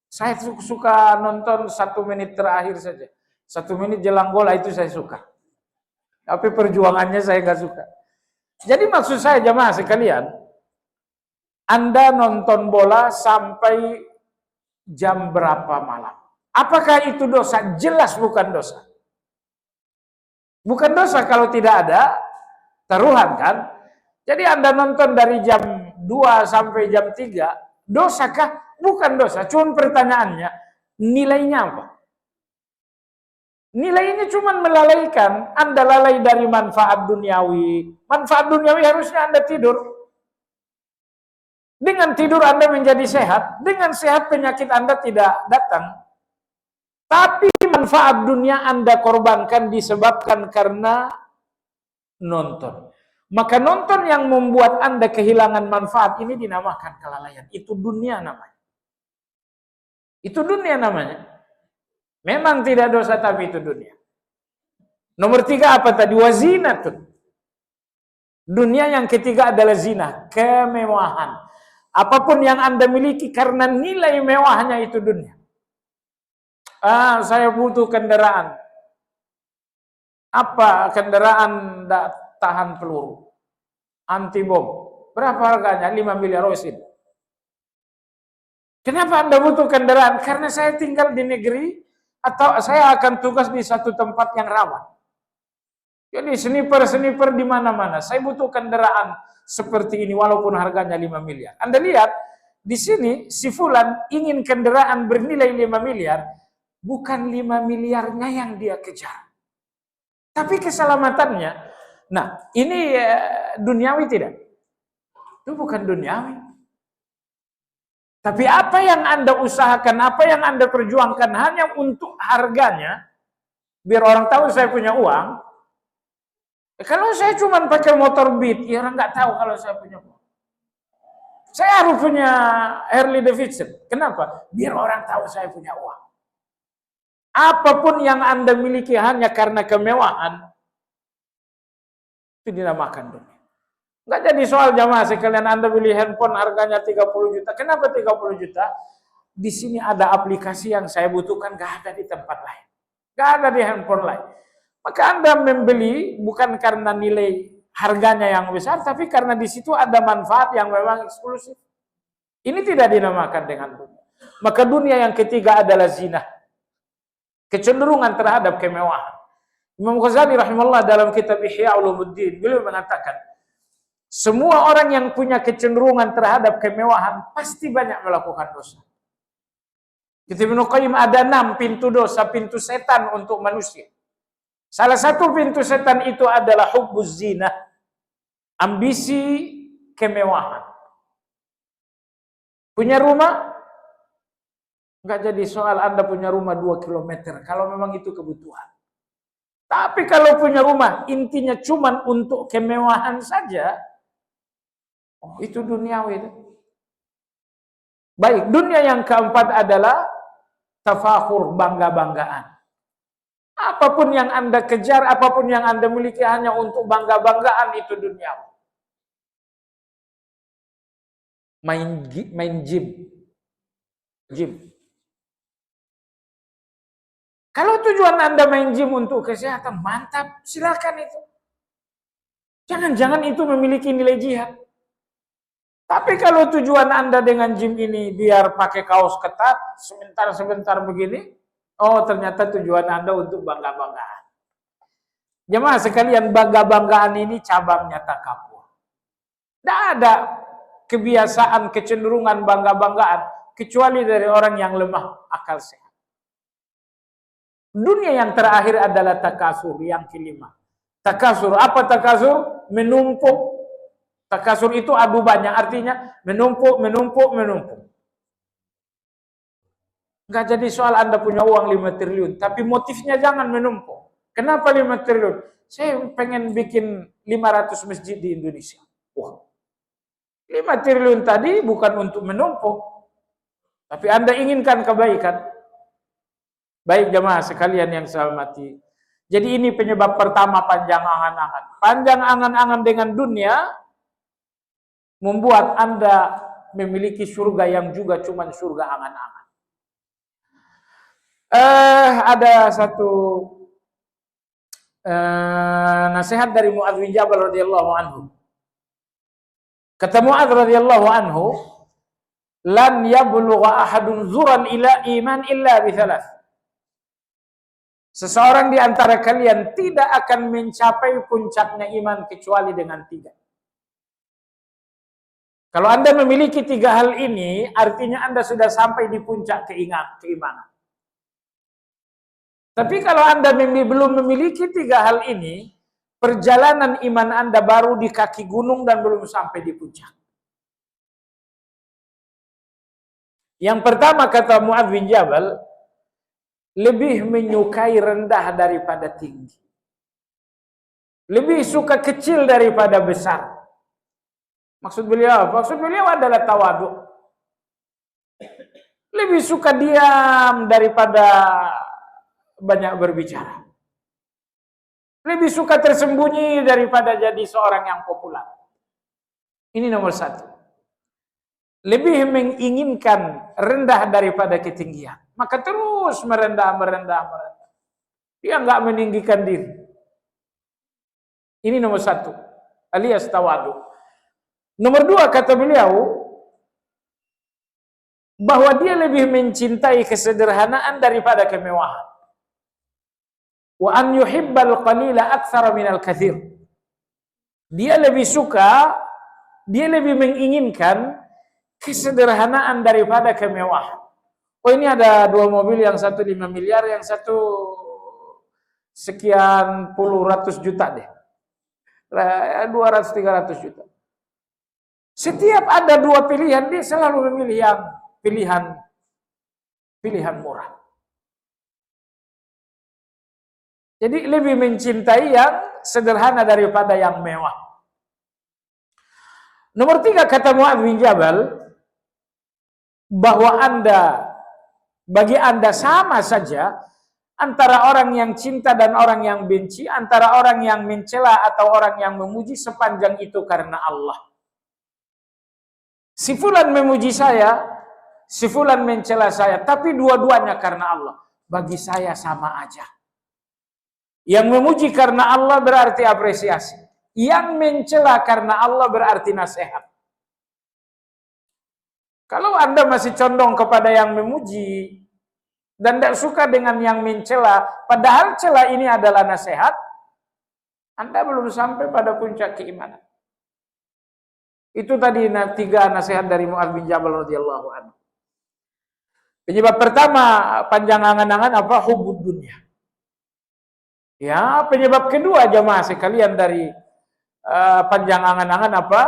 Saya suka nonton 1 menit terakhir saja. 1 menit jelang bola itu saya suka. Tapi perjuangannya saya nggak suka. Jadi maksud saya jamaah sekalian, Anda nonton bola sampai jam berapa malam? Apakah itu dosa? Jelas bukan dosa. Bukan dosa kalau tidak ada taruhan kan? Jadi Anda nonton dari jam 2 sampai jam 3, dosakah? Bukan dosa. Cuma pertanyaannya, nilainya apa? Nilainya cuma melalaikan. Anda lalai dari manfaat duniawi. Manfaat duniawi harusnya Anda tidur. Dengan tidur Anda menjadi sehat. Dengan sehat penyakit Anda tidak datang. Tapi manfaat dunia Anda korbankan disebabkan karena nonton. Maka nonton yang membuat Anda kehilangan manfaat ini dinamakan kelalaian. Itu dunia namanya. Itu dunia namanya. Memang tidak dosa tapi itu dunia. Nomor 3 apa tadi? Wazinatun. Dunia yang ketiga adalah zina, kemewahan. Apapun yang Anda miliki karena nilai mewahnya itu dunia. Saya butuh kendaraan. Apa kendaraan tahan peluru? Anti bom. Berapa harganya? 5 miliar rosin. Kenapa Anda butuh kendaraan? Karena saya tinggal di negeri atau saya akan tugas di satu tempat yang rawan. Jadi sniper di mana-mana. Saya butuh kendaraan seperti ini walaupun harganya 5 miliar. Anda lihat di sini si fulan ingin kendaraan bernilai 5 miliar, bukan 5 miliarnya yang dia kejar. Tapi keselamatannya. Nah, ini duniawi tidak? Itu bukan duniawi. Tapi apa yang Anda usahakan, apa yang Anda perjuangkan hanya untuk harganya, biar orang tahu saya punya uang. Kalau saya cuma pakai motor Beat, ya orang nggak tahu kalau saya punya uang. Saya harus punya Harley Davidson. Kenapa? Biar orang tahu saya punya uang. Apapun yang Anda miliki hanya karena kemewahan, itu dinamakan dunia. Nggak jadi soal jamaah sekalian Anda beli handphone harganya 30 juta. Kenapa 30 juta? Di sini ada aplikasi yang saya butuhkan, nggak ada di tempat lain. Nggak ada di handphone lain. Maka Anda membeli bukan karena nilai harganya yang besar, tapi karena di situ ada manfaat yang memang eksklusif. Ini tidak dinamakan dengan dunia. Maka dunia yang ketiga adalah zina. Kecenderungan terhadap kemewahan. Imam Ghazali rahimahullah dalam kitab Ihya Ulumuddin, beliau mengatakan, semua orang yang punya kecenderungan terhadap kemewahan pasti banyak melakukan dosa. Kata Ibnu Qayyim ada 6 pintu dosa, pintu setan untuk manusia. Salah satu pintu setan itu adalah hubbuz zina, ambisi kemewahan. Punya rumah? Enggak jadi soal Anda punya rumah 2 kilometer, kalau memang itu kebutuhan. Tapi kalau punya rumah intinya cuma untuk kemewahan saja, itu duniawi. Baik, dunia yang keempat adalah tafakhur, bangga-banggaan. Apapun yang Anda kejar, apapun yang Anda miliki hanya untuk bangga-banggaan, itu duniawi. Main gym. Kalau tujuan Anda main gym untuk kesehatan, mantap, silakan itu. Jangan-jangan itu memiliki nilai jihad. Tapi kalau tujuan Anda dengan gym ini biar pakai kaos ketat, sebentar begini, oh ternyata tujuan Anda untuk bangga-banggaan. Jemaah sekalian, bangga-banggaan ini cabangnya takabur. Tidak ada kebiasaan, kecenderungan bangga-banggaan, kecuali dari orang yang lemah akal sehat. Dunia yang terakhir adalah takasur, yang kelima. Takasur, apa takasur? Menumpuk. Takasur itu adu banyak, artinya menumpuk. Nggak jadi soal Anda punya uang 5 triliun, tapi motifnya jangan menumpuk. Kenapa 5 triliun? Saya pengen bikin 500 masjid di Indonesia. Wah, 5 triliun tadi bukan untuk menumpuk, tapi Anda inginkan kebaikan. Baik jemaah sekalian yang saya hormati. Jadi ini penyebab pertama panjang angan-angan. Panjang angan-angan dengan dunia membuat Anda memiliki surga yang juga cuma surga angan-angan. Ada satu nasihat dari Mu'adz bin Jabal radhiyallahu anhu. Kata Mu'adz radhiyallahu anhu, "Lan yablugha ahadun zuran ila iman illa bi thalath." Seseorang di antara kalian tidak akan mencapai puncaknya iman kecuali dengan 3. Kalau Anda memiliki 3 hal ini, artinya Anda sudah sampai di puncak keimanan. Tapi kalau Anda belum memiliki 3 hal ini, perjalanan iman Anda baru di kaki gunung dan belum sampai di puncak. Yang pertama kata Mu'adz bin Jabal, lebih menyukai rendah daripada tinggi. Lebih suka kecil daripada besar. Maksud beliau apa? Maksud beliau adalah tawadhu. Lebih suka diam daripada banyak berbicara. Lebih suka tersembunyi daripada jadi seorang yang populer. Ini nomor 1. Lebih menginginkan rendah daripada ketinggian. Maka terus merendah. Dia enggak meninggikan diri. Ini nomor 1. Alias tawadhu. Nomor 2 kata beliau, bahwa dia lebih mencintai kesederhanaan daripada kemewahan. Wa an yuhibbal qalila aktsara minal katsir. Dia lebih menginginkan kesederhanaan daripada kemewahan. Oh, ini ada 2 mobil, yang satu 5 miliar, yang satu sekian puluh ratus juta deh. 200-300 juta. Setiap ada 2 pilihan, dia selalu memilih yang pilihan murah. Jadi lebih mencintai yang sederhana daripada yang mewah. Nomor 3 kata Mu'adz bin Jabal, bahwa bagi Anda sama saja antara orang yang cinta dan orang yang benci, antara orang yang mencela atau orang yang memuji, sepanjang itu karena Allah. Si fulan memuji saya, si fulan mencela saya, tapi dua-duanya karena Allah. Bagi saya sama aja. Yang memuji karena Allah berarti apresiasi. Yang mencela karena Allah berarti nasihat. Kalau Anda masih condong kepada yang memuji dan tidak suka dengan yang mencela, padahal cela ini adalah nasihat, Anda belum sampai pada puncak keimanan. Itu tadi 3 nasihat dari Mu'adz bin Jabal radhiyallahu anhu. Penyebab pertama panjang angan-angan apa? Hubud dunia. Ya, penyebab kedua jemaah sekalian dari panjang angan-angan apa?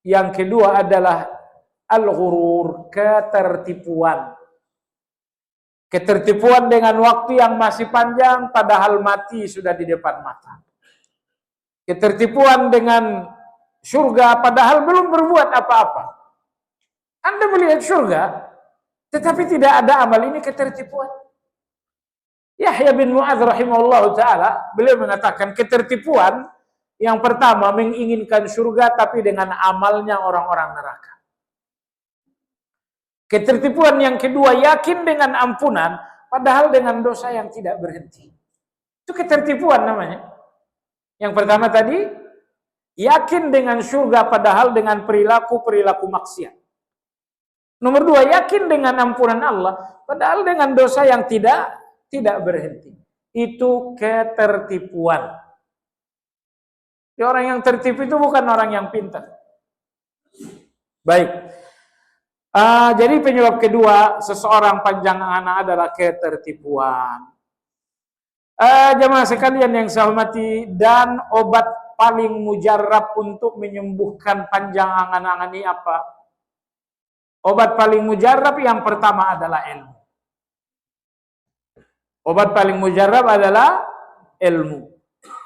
Yang kedua adalah al-ghurur, ketertipuan. Ketertipuan dengan waktu yang masih panjang padahal mati sudah di depan mata. Ketertipuan dengan surga padahal belum berbuat apa-apa. Anda melihat surga tetapi tidak ada amal, ini ketertipuan. Yahya bin Mu'adz rahimahullah ta'ala, beliau mengatakan ketertipuan yang pertama menginginkan surga tapi dengan amalnya orang-orang neraka. Ketertipuan yang kedua yakin dengan ampunan padahal dengan dosa yang tidak berhenti. Itu ketertipuan namanya. Yang pertama tadi yakin dengan surga padahal dengan perilaku maksiat. Nomor 2 yakin dengan ampunan Allah padahal dengan dosa yang tidak berhenti. Itu ketertipuan. Orang yang tertipu itu bukan orang yang pintar. Baik. Jadi penyebab kedua seseorang panjang angan adalah ketertipuan. Jemaah sekalian yang saya hormati, dan obat paling mujarab untuk menyembuhkan panjang angan-angan ini apa? Obat paling mujarab yang pertama adalah ilmu. Obat paling mujarab adalah ilmu.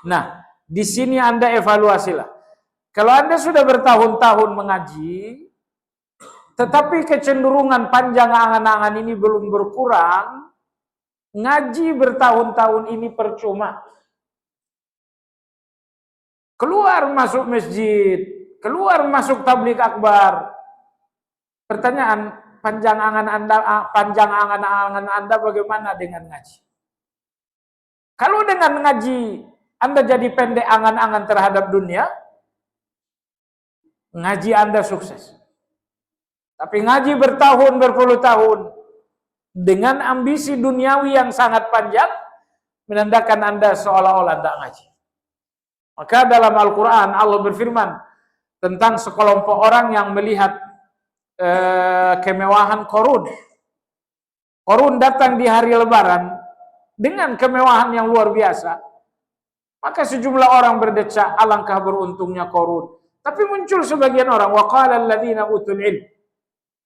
Nah, di sini Anda evaluasilah. Kalau Anda sudah bertahun-tahun mengaji, tetapi kecenderungan panjang angan-angan ini belum berkurang, ngaji bertahun-tahun ini percuma. Keluar masuk masjid, keluar masuk tabligh akbar. Pertanyaan, panjang angan-angan Anda bagaimana dengan ngaji? Kalau dengan ngaji Anda jadi pendek angan-angan terhadap dunia, ngaji Anda sukses. Tapi ngaji bertahun, berpuluh tahun dengan ambisi duniawi yang sangat panjang, menandakan Anda seolah-olah tidak ngaji. Maka dalam Al-Quran Allah berfirman tentang sekelompok orang yang melihat kemewahan Qarun. Qarun datang di hari Lebaran dengan kemewahan yang luar biasa. Maka sejumlah orang berdecak, alangkah beruntungnya Qarun. Tapi muncul sebagian orang, waqala alladziina utul ilm.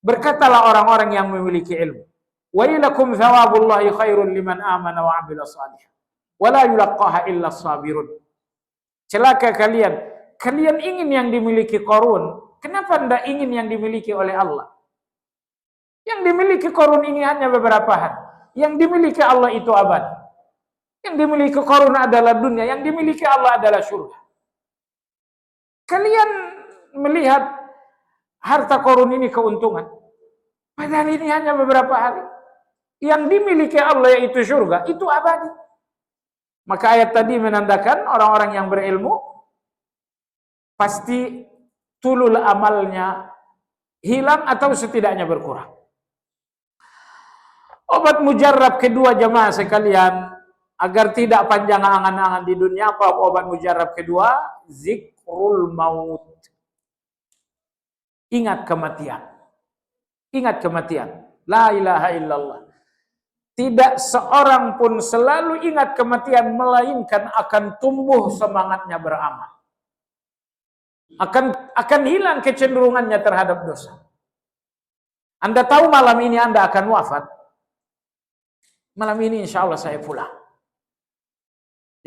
Berkatalah orang-orang yang memiliki ilmu, wailakum thawabullahi khairun liman amana wa 'amila shalihan wa la yulaqqaha illa sabirun. Celaka kalian, kalian ingin yang dimiliki Qarun, kenapa tidak ingin yang dimiliki oleh Allah? Yang dimiliki Qarun ini hanya beberapa hari, yang dimiliki Allah itu abadi. Yang dimiliki Qarun adalah dunia, yang dimiliki Allah adalah surga. Kalian melihat harta Qarun ini keuntungan, padahal ini hanya beberapa hari. Yang dimiliki Allah yaitu surga, itu abadi. Maka ayat tadi menandakan orang-orang yang berilmu pasti tulul amalnya hilang atau setidaknya berkurang. Obat mujarab kedua jemaah sekalian, agar tidak panjang angan-angan di dunia, apa obat mujarab kedua? Zikrul maut. Ingat kematian. Ingat kematian. La ilaha illallah. Tidak seorang pun selalu ingat kematian, melainkan akan tumbuh semangatnya beramal. Akan hilang kecenderungannya terhadap dosa. Anda tahu malam ini Anda akan wafat. Malam ini insya Allah saya pulang.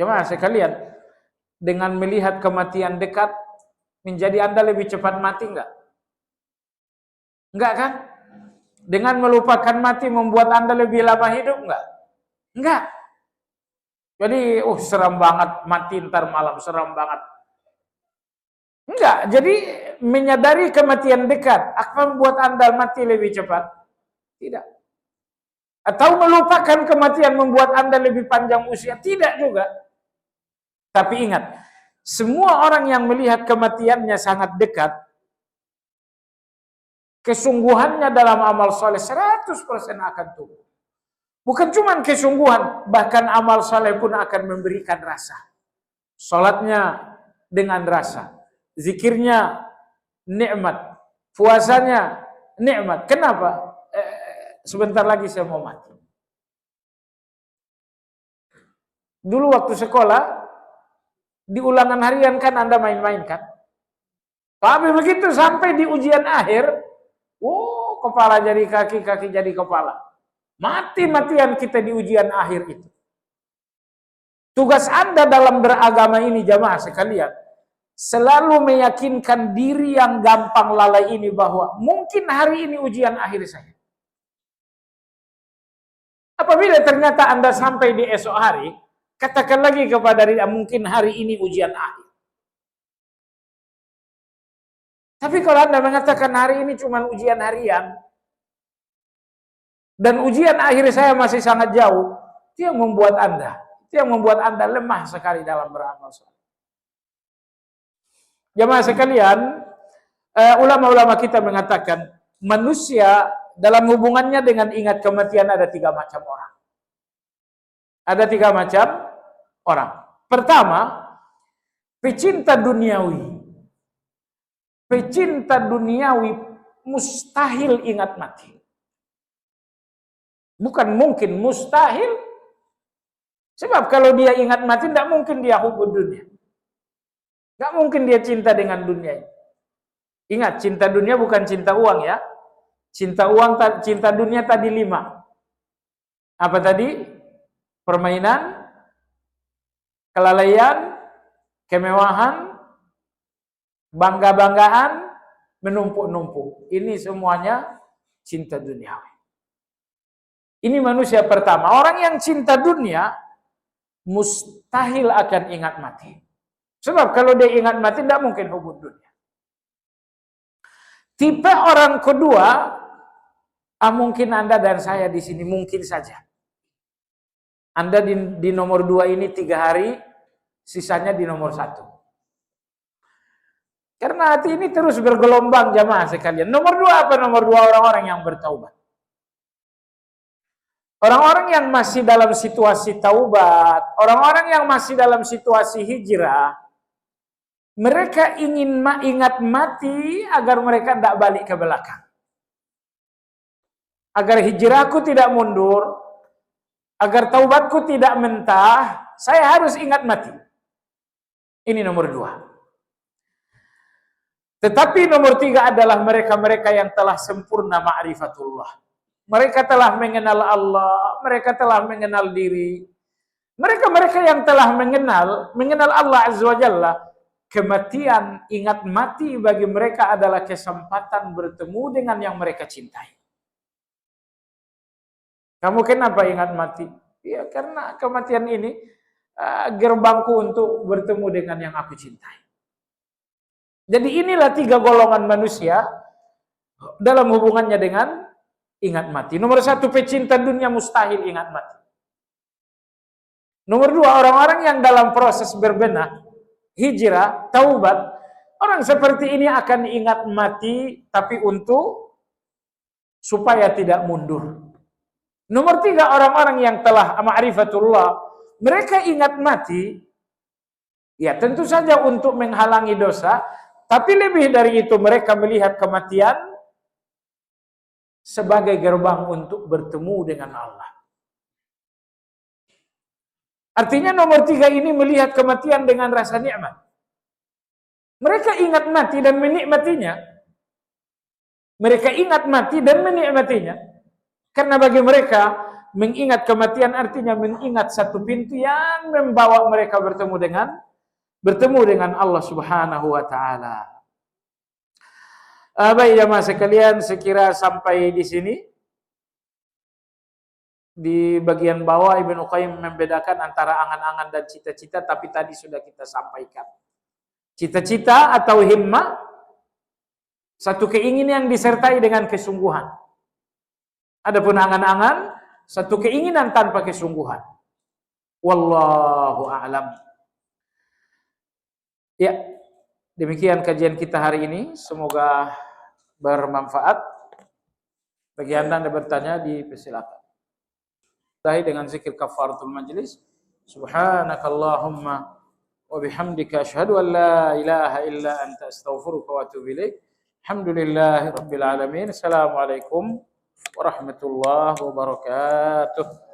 Jemaah sekalian, dengan melihat kematian dekat, menjadi Anda lebih cepat mati enggak? Enggak kan? Dengan melupakan mati membuat Anda lebih lama hidup enggak? Enggak. Jadi, seram banget mati ntar malam, seram banget. Enggak. Jadi menyadari kematian dekat akan membuat Anda mati lebih cepat? Tidak. Atau melupakan kematian membuat Anda lebih panjang usia? Tidak juga. Tapi ingat, semua orang yang melihat kematiannya sangat dekat, kesungguhannya dalam amal soleh 100% akan tumbuh. Bukan cuma kesungguhan, bahkan amal soleh pun akan memberikan rasa. Salatnya dengan rasa, zikirnya nikmat, puasanya nikmat. Kenapa? Sebentar lagi saya mau mati. Dulu waktu sekolah, di ulangan harian kan Anda main-main kan? Tapi begitu sampai di ujian akhir, kepala jadi kaki, kaki jadi kepala. Mati-matian kita di ujian akhir itu. Tugas Anda dalam beragama ini jamaah sekalian, selalu meyakinkan diri yang gampang lalai ini bahwa mungkin hari ini ujian akhir saya. Apabila ternyata Anda sampai di esok hari, katakan lagi kepada diri, mungkin hari ini ujian akhir. Tapi kalau Anda mengatakan hari ini cuma ujian harian, dan ujian akhir saya masih sangat jauh, itu yang membuat Anda lemah sekali dalam beramal soleh. Jemaah sekalian, ulama-ulama kita mengatakan manusia dalam hubungannya dengan ingat kematian ada 3 macam orang. Ada 3 macam orang. Pertama, pecinta duniawi. Pecinta duniawi mustahil ingat mati. Bukan mungkin, mustahil Sebab kalau dia ingat mati, tidak mungkin dia hubud dunia. Tidak mungkin dia cinta dengan dunia ini. Ingat, cinta dunia bukan cinta uang ya. Cinta uang, cinta dunia tadi 5. Apa tadi? Permainan, kelalaian, kemewahan, bangga-banggaan, menumpuk-numpuk. Ini semuanya cinta duniawi. Ini manusia pertama. Orang yang cinta dunia mustahil akan ingat mati. Sebab kalau dia ingat mati tidak mungkin hubud dunia. Tipe orang kedua, mungkin Anda dan saya di sini mungkin saja. Anda di nomor 2 ini 3 hari, sisanya di nomor 1. Karena hati ini terus bergelombang jamaah sekalian. Nomor 2 apa? Nomor 2 orang-orang yang bertaubat. Orang-orang yang masih dalam situasi taubat, orang-orang yang masih dalam situasi hijrah, mereka ingin ingat mati agar mereka tidak balik ke belakang. Agar hijrahku tidak mundur, agar taubatku tidak mentah, saya harus ingat mati. Ini nomor 2. Tetapi nomor 3 adalah mereka-mereka yang telah sempurna ma'rifatullah. Mereka telah mengenal Allah, mereka telah mengenal diri. Mereka-mereka yang telah mengenal Allah Azza wa Jalla, kematian, ingat mati bagi mereka adalah kesempatan bertemu dengan yang mereka cintai. Kamu kenapa ingat mati? Ya karena kematian ini gerbangku untuk bertemu dengan yang aku cintai. Jadi inilah 3 golongan manusia dalam hubungannya dengan ingat mati. Nomor 1, pecinta dunia mustahil ingat mati. Nomor 2, orang-orang yang dalam proses berbenah, hijrah, taubat, orang seperti ini akan ingat mati tapi untuk supaya tidak mundur. Nomor 3, orang-orang yang telah ma'rifatullah, mereka ingat mati, ya tentu saja untuk menghalangi dosa, tapi lebih dari itu mereka melihat kematian sebagai gerbang untuk bertemu dengan Allah. Artinya nomor 3 ini melihat kematian dengan rasa nikmat. Mereka ingat mati dan menikmatinya. Mereka ingat mati dan menikmatinya. Karena bagi mereka, mengingat kematian artinya mengingat satu pintu yang membawa mereka bertemu dengan Allah Subhanahu wa taala. Baik jamaah sekalian, sekira sampai di sini. Di bagian bawah Ibnu Qayyim membedakan antara angan-angan dan cita-cita, tapi tadi sudah kita sampaikan. Cita-cita atau himmah, satu keinginan yang disertai dengan kesungguhan. Adapun angan-angan, satu keinginan tanpa kesungguhan. Wallahu a'lam. Ya, demikian kajian kita hari ini. Semoga bermanfaat. Bagi Anda bertanya, dipersilakan. Dengan zikir kafaratul majlis. Subhanakallahumma wa bihamdika asyhadu an la ilaha illa anta astaghfiruka wa atubu ilaik. Alhamdulillahirabbil alamin. Assalamualaikum warahmatullahi wabarakatuh.